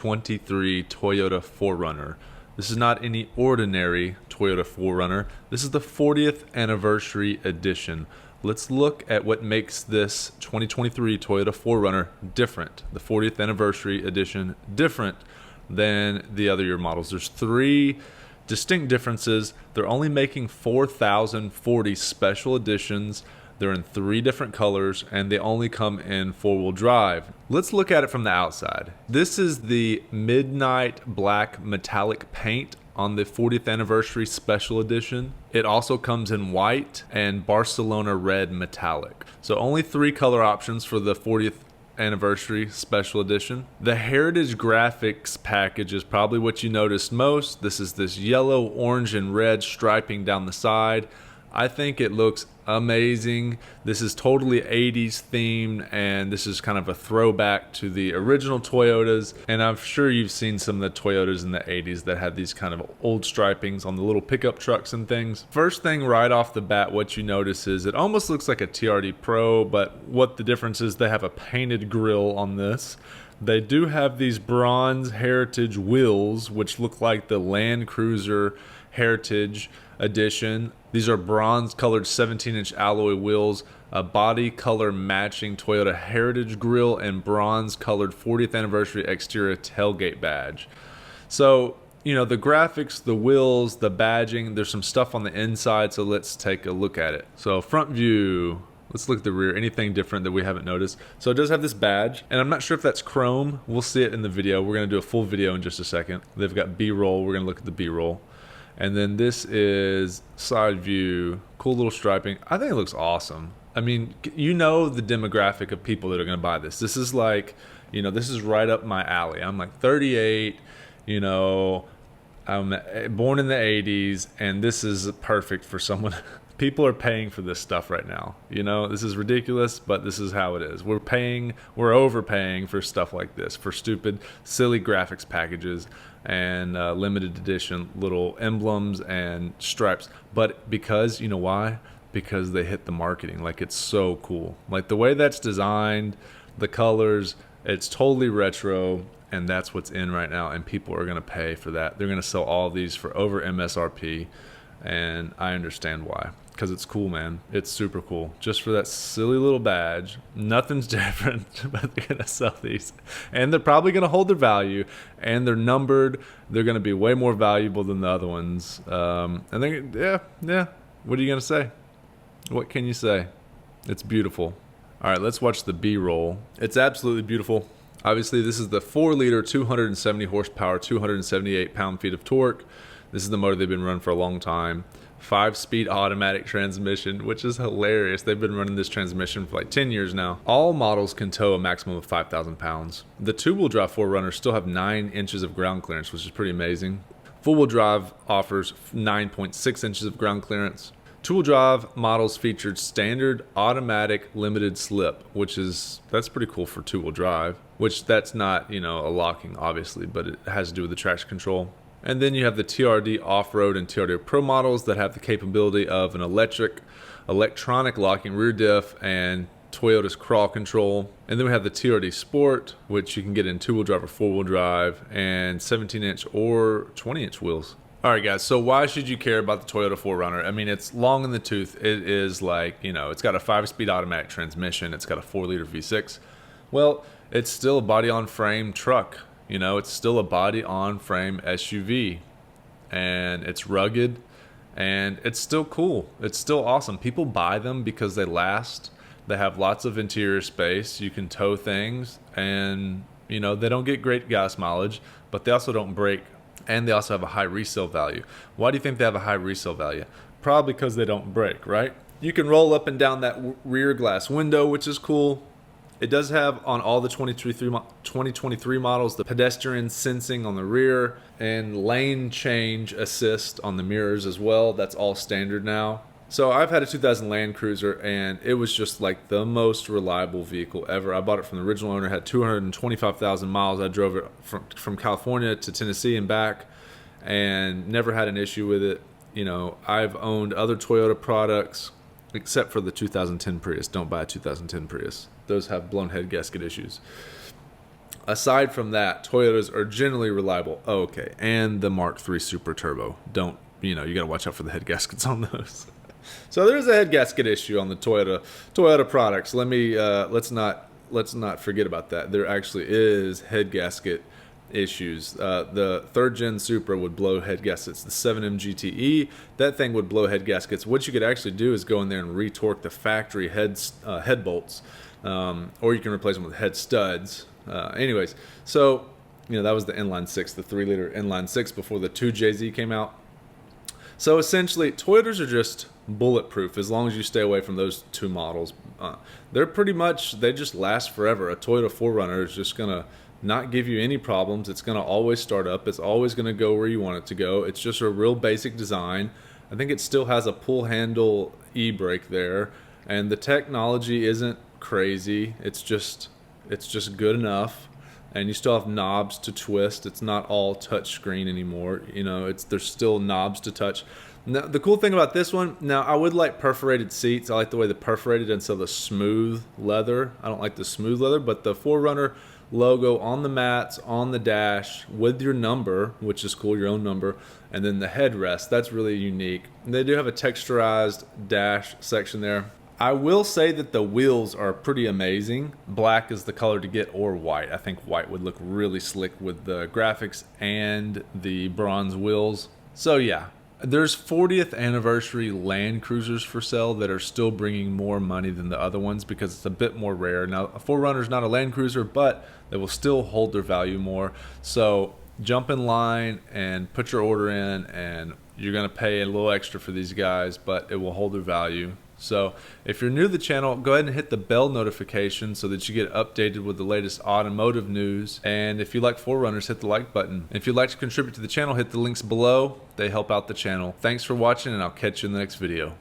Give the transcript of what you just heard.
23 Toyota 4Runner. This is not any ordinary Toyota 4Runner. This is the 40th anniversary edition. Let's look at what makes this 2023 Toyota 4Runner different, the 40th anniversary edition different than the other year models. There's three distinct differences. They're only making 4,040 special editions. They're in three different colors, and they only come in four-wheel drive. Let's look at it from the outside. This is the midnight black metallic paint on the 40th anniversary special edition. It also comes in white and Barcelona red metallic. So only three color options for the 40th anniversary special edition. The heritage graphics package is probably what you noticed most. This is this yellow, orange, and red striping down the side. I think it looks amazing. This is totally 80s themed, and this is kind of a throwback to the original Toyotas. And I'm sure you've seen some of the Toyotas in the 80s that had these kind of old stripings on the little pickup trucks and things. First thing right off the bat, what you notice is it almost looks like a TRD Pro, but what the difference is, they have a painted grille on this. They do have these bronze heritage wheels, which look like the Land Cruiser Heritage Edition. These are bronze colored 17-inch alloy wheels, a body color matching Toyota Heritage grille, and bronze colored 40th anniversary exterior tailgate badge. So, you know, the graphics, the wheels, the badging, there's some stuff on the inside, so let's take a look at it. So front view, let's look at the rear. Anything different that we haven't noticed? So it does have this badge, and I'm not sure if that's chrome. We'll see it in the video. We're going to do a full video in just a second. They've got B-roll. We're going to look at the B-roll. And then this is side view, cool little striping. I think it looks awesome. I mean, you know the demographic of people that are going to buy this. This is like, you know, this is right up my alley. I'm like 38, you know, I'm born in the 80s, and this is perfect for someone. People are paying for this stuff right now. You know, this is ridiculous, but this is how it is. We're overpaying for stuff like this, for stupid, silly graphics packages and limited edition little emblems and stripes. But because, you know why? Because they hit the marketing. Like, it's so cool. Like, the way that's designed, the colors, it's totally retro, and that's what's in right now, and people are going to pay for that. They're going to sell all of these for over MSRP, and I understand why. Because it's cool, man. It's super cool. Just for that silly little badge. Nothing's different, but they're going to sell these. And they're probably going to hold their value, and they're numbered. They're going to be way more valuable than the other ones. And they, yeah. What are you going to say? What can you say? It's beautiful. All right, let's watch the B-roll. It's absolutely beautiful. Obviously, this is the 4-liter, 270 horsepower, 278 pound-feet of torque. This is the motor they've been running for a long time. 5-speed automatic transmission, which is hilarious. They've been running this transmission for like 10 years now. All models can tow a maximum of 5,000 pounds. The two-wheel drive 4Runners still have 9 inches of ground clearance, which is pretty amazing. Full-wheel drive offers 9.6 inches of ground clearance. Two-wheel drive models featured standard automatic limited slip, that's pretty cool for two-wheel drive, which that's not, you know, a locking obviously, but it has to do with the traction control. And then you have the TRD Off-Road and TRD Pro models that have the capability of an electronic locking rear diff and Toyota's crawl control. And then we have the TRD Sport, which you can get in two-wheel drive or four-wheel drive, and 17-inch or 20-inch wheels. All right, guys, so why should you care about the Toyota 4Runner? I mean, it's long in the tooth. It is like, you know, it's got a 5-speed automatic transmission. It's got a 4-liter V6. Well, it's still a body-on-frame truck. You know, it's still a body-on-frame SUV, and it's rugged, and it's still cool. It's still awesome. People buy them because they last. They have lots of interior space. You can tow things, and, you know, they don't get great gas mileage, but they also don't break, and they also have a high resale value. Why do you think they have a high resale value? Probably because they don't break, right? You can roll up and down that rear glass window, which is cool. It does have, on all the 2023 models, the pedestrian sensing on the rear and lane change assist on the mirrors as well. That's all standard now. So I've had a 2000 Land Cruiser, and it was just like the most reliable vehicle ever. I bought it from the original owner, had 225,000 miles. I drove it from California to Tennessee and back, and never had an issue with it. You know, I've owned other Toyota products, except for the 2010 Prius. Don't buy a 2010 Prius. Those have blown head gasket issues. Aside from that, Toyotas are generally reliable. Oh, okay, and the Mark III Super Turbo. Don't, you got to watch out for the head gaskets on those. So there's a head gasket issue on the Toyota products. Let's not forget about that. There actually is head gasket issues. The 3rd gen Supra would blow head gaskets. The 7M GTE, that thing would blow head gaskets. What you could actually do is go in there and retorque the factory head bolts, or you can replace them with head studs. Anyways, so that was the inline 6, the 3-liter inline 6 before the 2JZ came out. So essentially, Toyotas are just bulletproof as long as you stay away from those 2 models. They just last forever. A Toyota 4Runner is just gonna not give you any problems. It's gonna always start up. It's always gonna go where you want it to go. It's just a real basic design. I think it still has a pull handle e-brake there, and the technology isn't crazy. It's just good enough. And you still have knobs to twist. It's not all touch screen anymore. There's still knobs to touch. Now, the cool thing about this one, now I would like perforated seats. I like the way the perforated instead of the smooth leather. I don't like the smooth leather, but the 4Runner logo on the mats, on the dash, with your number, which is cool, your own number, and then the headrest. That's really unique. And they do have a texturized dash section there. I will say that the wheels are pretty amazing. Black is the color to get, or white. I think white would look really slick with the graphics and the bronze wheels. So yeah, there's 40th anniversary Land Cruisers for sale that are still bringing more money than the other ones because it's a bit more rare. Now, a 4Runner is not a Land Cruiser, but they will still hold their value more. So jump in line and put your order in, and you're gonna pay a little extra for these guys, but it will hold their value. So if you're new to the channel, go ahead and hit the bell notification so that you get updated with the latest automotive news. And if you like 4Runners, hit the like button. If you'd like to contribute to the channel, hit the links below. They help out the channel. Thanks for watching, and I'll catch you in the next video.